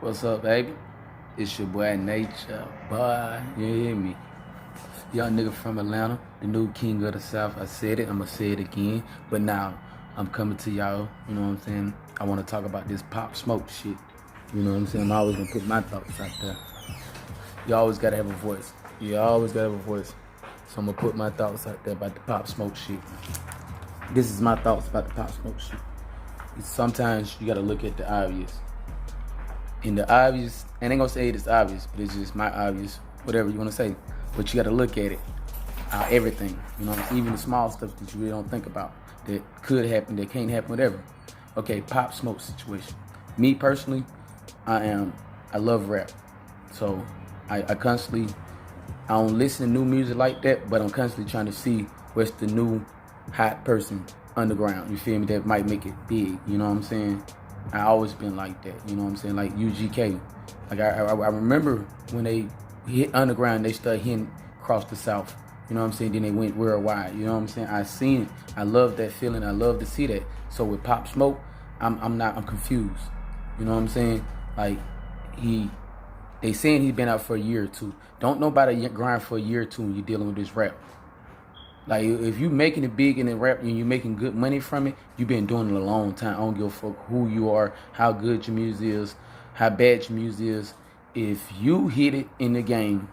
What's up, baby? It's your boy Nature, boy. You hear me? Young nigga from Atlanta, the new king of the South. I said it, I'ma say it again. But now, I'm coming to y'all, you know what I'm saying? I wanna talk about this PopSmoke shit. You know what I'm saying? I'm always gonna put my thoughts out there. You always gotta have a voice. You always gotta have a voice. So I'm gonna put my thoughts out there about the PopSmoke shit. This is my thoughts about the PopSmoke shit. Sometimes you gotta look at the obvious. And the obvious, I ain't gonna say it's obvious, but it's just my obvious, whatever you wanna say. But you gotta look at it, everything, you know, even the small stuff that you really don't think about, that could happen, that can't happen, whatever. Okay, PopSmoke situation. Me personally, I love rap. So I constantly, I don't listen to new music like that, but I'm constantly trying to see what's the new hot person underground, you feel me, that might make it big, you know what I'm saying? I always been like that, you know what I'm saying? Like UGK. Like I remember when they hit underground, they started hitting across the South. You know what I'm saying? Then they went worldwide. You know what I'm saying? I seen it. I love that feeling. I love to see that. So with PopSmoke, I'm confused. You know what I'm saying? Like they saying he's been out for a year or two. Don't nobody grind for a year or two when you're dealing with this rap. Like, if you making it big in the rap and you making good money from it, you been doing it a long time. I don't give a fuck who you are, how good your music is, how bad your music is. If you hit it in the game,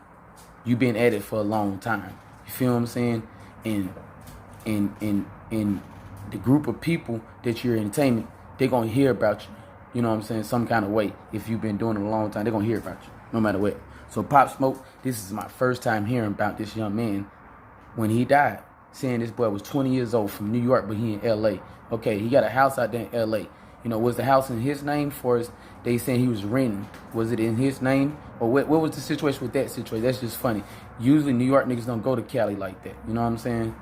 you been at it for a long time. You feel what I'm saying? And the group of people that you're entertaining, they're gonna hear about you. You know what I'm saying? Some kind of way. If you've been doing it a long time, they're gonna hear about you, no matter what. So PopSmoke, this is my first time hearing about this young man when he died, saying this boy was 20 years old from New York, but he in L.A. Okay, he got a house out there in L.A. You know, was the house in his name? For us, they saying he was renting. Was it in his name? Or what was the situation with that situation? That's just funny. Usually New York niggas don't go to Cali like that. You know what I'm saying?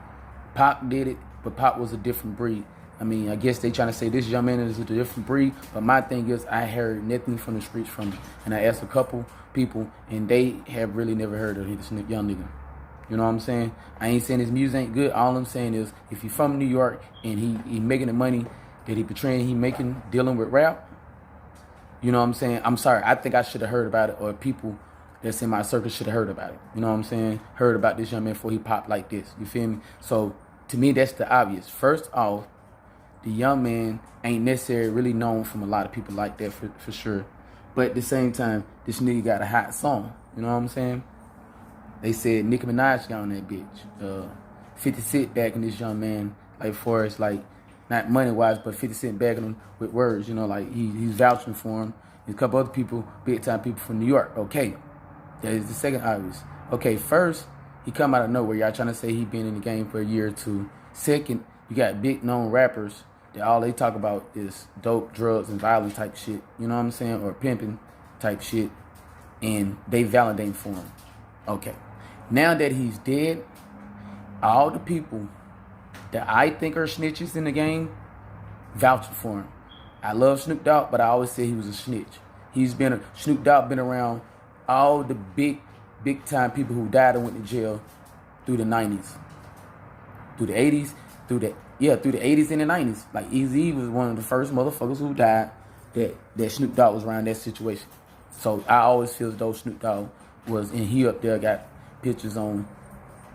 Pop did it, but Pop was a different breed. I mean, I guess they trying to say this young man is a different breed, but my thing is I heard nothing from the streets from him. And I asked a couple people, and they have really never heard of this young nigga. You know what I'm saying? I ain't saying his music ain't good. All I'm saying is, if he's from New York and he making the money that he portraying, he making, dealing with rap, you know what I'm saying? I'm sorry. I think I should have heard about it, or people that's in my circle should have heard about it. You know what I'm saying? Heard about this young man before he popped like this. You feel me? So, to me, that's the obvious. First off, the young man ain't necessarily really known from a lot of people like that for sure. But at the same time, this nigga got a hot song. You know what I'm saying? They said Nicki Minaj got on that bitch. 50 Cent backing this young man, like, for us, like, not money-wise, but 50 Cent backing him with words, you know, like, he's vouching for him. There's a couple other people, big-time people from New York. Okay, that is the second obvious. Okay, first, he come out of nowhere. Y'all trying to say he been in the game for a year or two. Second, you got big-known rappers that all they talk about is dope, drugs, and violence type shit, you know what I'm saying, or pimping type shit, and they validating for him. Okay. Now that he's dead, all the people that I think are snitches in the game vouching for him. I love Snoop Dogg, but I always say he was a snitch. Snoop Dogg been around all the big time people who died and went to jail through the 90s, through the 80s, through the 80s and the 90s. Like, Eazy was one of the first motherfuckers who died that Snoop Dogg was around that situation. So I always feel as though Snoop Dogg was, and he up there got pictures on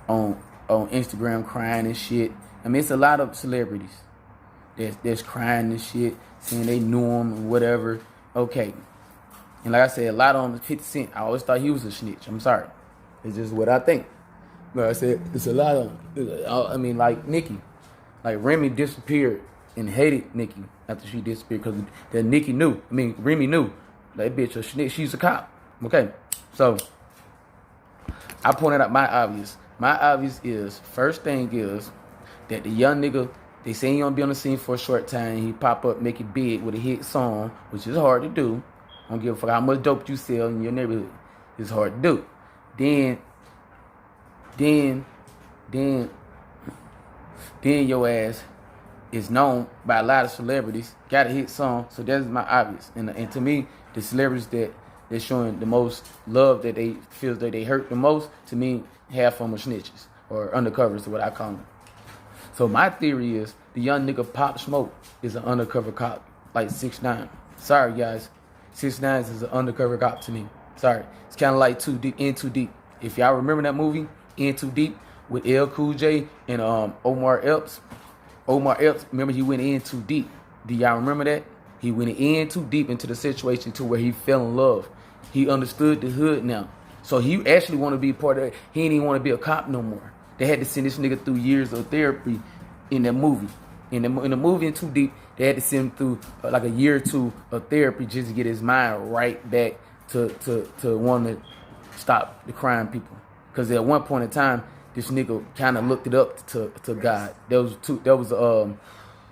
Instagram crying and shit. I mean, it's a lot of celebrities that's crying and shit, saying they knew him and whatever. Okay. And like I said, a lot of them, 50 Cent, I always thought he was a snitch. I'm sorry. It's just what I think. But I said, it's a lot of them. I mean, like Nicki. Like, Remy disappeared and hated Nicki after she disappeared because that Nicki knew. I mean, Remy knew. That bitch a snitch. She's a cop. Okay. So I pointed out my obvious. My obvious is, first thing is that the young nigga, they say he gonna be on the scene for a short time. He pop up, make it big with a hit song, which is hard to do. I don't give a fuck how much dope you sell in your neighborhood. It's hard to do. Then your ass is known by a lot of celebrities, got a hit song, so that's my obvious. And to me, the celebrities that they're showing the most love, that they feel that they hurt the most, to me, half of them are snitches, or undercovers is what I call them. So my theory is the young nigga PopSmoke is an undercover cop, like 6ix9ine. Sorry, guys. 6ix9ine is an undercover cop to me. Sorry, it's kind of like Too Deep, In Too Deep. If y'all remember that movie, In Too Deep, with L Cool J and Omar Epps. Omar Epps, remember he went in too deep. Do y'all remember that? He went in too deep into the situation to where he fell in love. He understood the hood now. So he actually want to be part of it. He didn't even want to be a cop no more. They had to send this nigga through years of therapy in that movie. In the movie In Too Deep, they had to send him through like a year or two of therapy just to get his mind right back to want to stop the crime people. Because at one point in time, this nigga kind of looked it up to God. That was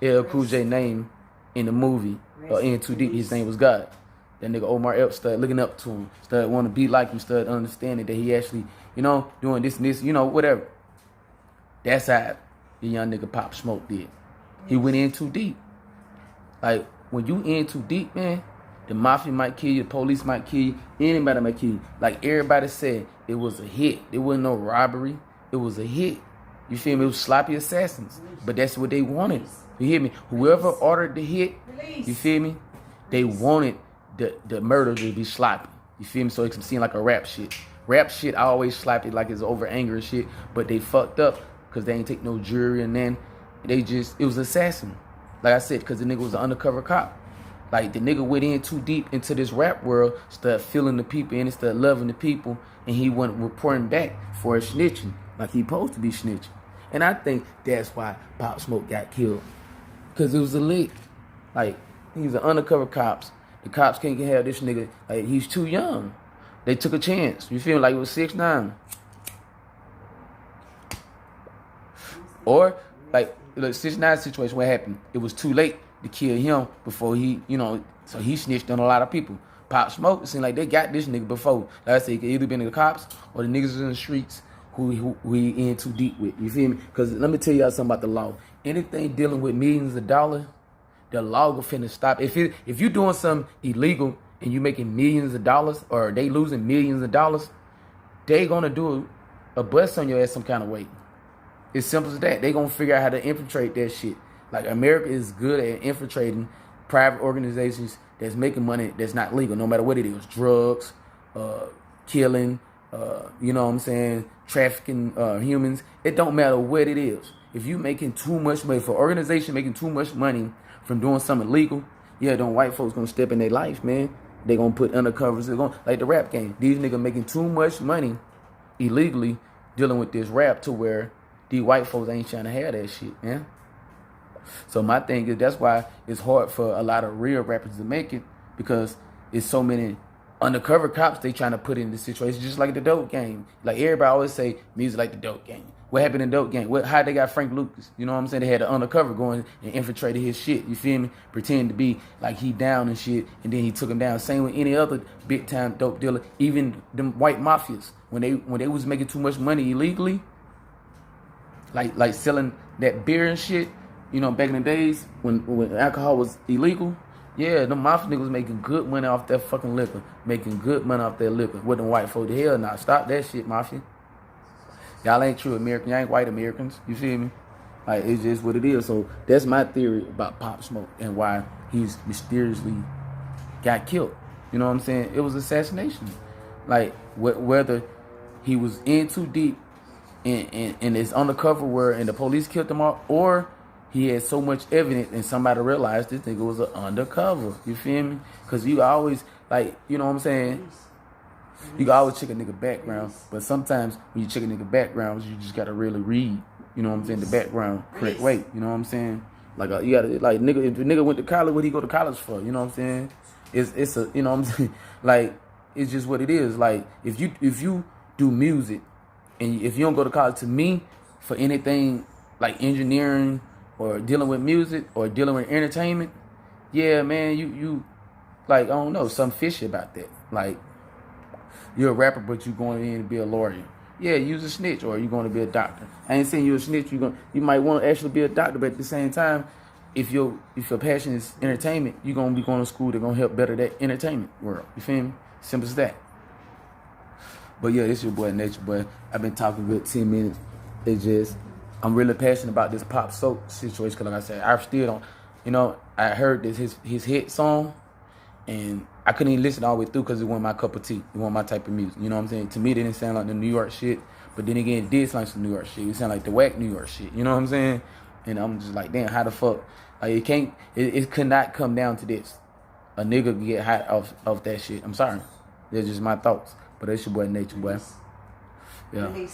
L Cool J name in the movie. In Too Deep, his name was God. That nigga Omar Epps started looking up to him, started wanting to be like him, started understanding that he actually, doing this and this, whatever. That's how the young nigga PopSmoke did. He went in too deep. Like, when you in too deep, man, the mafia might kill you, the police might kill you, anybody might kill you. Like everybody said, it was a hit. It wasn't no robbery. It was a hit. You feel me? It was sloppy assassins. But that's what they wanted. You hear me? Whoever ordered the hit, you feel me? They wanted the murder to be sloppy. You feel me? So it can seem like a rap shit. Rap shit always sloppy like it's over anger and shit. But they fucked up because they ain't take no jury, and then it was assassin. Like I said, because the nigga was an undercover cop. Like the nigga went in too deep into this rap world, started feeling the people and started loving the people, and he wasn't reporting back for his snitching like he supposed to be snitching. And I think that's why PopSmoke got killed. Because it was a leak. Like, he's an undercover cops. The cops can't have this nigga. Like, he's too young. They took a chance. You feel like it was 6ix9ine. Or, like, the 6ix9ine situation, what happened? It was too late to kill him before he, so he snitched on a lot of people. PopSmoke, it seemed like they got this nigga before. Like I said, it could either been the cops or the niggas in the streets who he in too deep with. You feel me? Because let me tell y'all something about the law. Anything dealing with millions of dollars, the law will finna stop. If you doing something illegal and you making millions of dollars, or they losing millions of dollars, they gonna do a bust on your ass some kind of way. It's simple as that. They gonna figure out how to infiltrate that shit. Like, America is good at infiltrating private organizations that's making money that's not legal, no matter what it is. Drugs, killing, you know what I'm saying, trafficking humans. It don't matter what it is. If you making too much money, for an organization making too much money from doing something illegal, yeah, them white folks gonna step in their life, man. They gonna put undercovers. They're gonna, like the rap game. These niggas making too much money illegally dealing with this rap to where these white folks ain't trying to have that shit, man. So my thing is, that's why it's hard for a lot of real rappers to make it, because it's so many undercover cops they trying to put in this situation, just like the dope game. Like everybody always say, music like the dope game. What happened in dope game? How they got Frank Lucas? You know what I'm saying? They had an undercover going and infiltrated his shit. You feel me? Pretending to be like he down and shit, and then he took him down. Same with any other big time dope dealer, even them white mafias. When they was making too much money illegally, like selling that beer and shit. You know, back in the days when alcohol was illegal, yeah, the mafia niggas was making good money off that fucking liquor. Making good money off that liquor. With them white folk, the hell nah. Stop that shit, mafia. Y'all ain't true Americans. Y'all ain't white Americans. You feel me? Like, it's just what it is. So that's my theory about PopSmoke and why he's mysteriously got killed. You know what I'm saying? It was assassination. Like, whether he was in too deep in his undercover where and the police killed him off, or he had so much evidence and somebody realized this nigga was an undercover. You feel me? Because you always, like, you know what I'm saying? You can always check a nigga background, but sometimes when you check a nigga background, you just gotta really read, you know what I'm saying, the background correct way. You know what I'm saying? Like, you gotta, like, nigga, if the nigga went to college, what he go to college for? You know what I'm saying? It's a, you know what I'm saying? Like, it's just what it is. Like, if you do music and if you don't go to college, to me, for anything like engineering or dealing with music or dealing with entertainment, yeah, man, you like, I don't know, something fishy about that. Like, you're a rapper, but you're going in to be a lawyer. Yeah, you's a snitch, or you're going to be a doctor. I ain't saying you're a snitch. You might want to actually be a doctor, but at the same time, if your passion is entertainment, you're gonna be going to school that's gonna help better that entertainment world. You feel me? Simple as that. But yeah, it's your boy Nature Boy. I've been talking good 10 minutes. It's just, I'm really passionate about this PopSmoke situation, because like I said, I still don't, I heard this his hit song, and I couldn't even listen all the way through because it wasn't my cup of tea. It wasn't my type of music. You know what I'm saying? To me, it didn't sound like the New York shit. But then again, it did sound like some New York shit. It sounded like the whack New York shit. You know what I'm saying? And I'm just like, damn, how the fuck? Like, it could not come down to this. A nigga can get hot off that shit. I'm sorry. That's just my thoughts. But that's your boy Nature, boy. Yeah.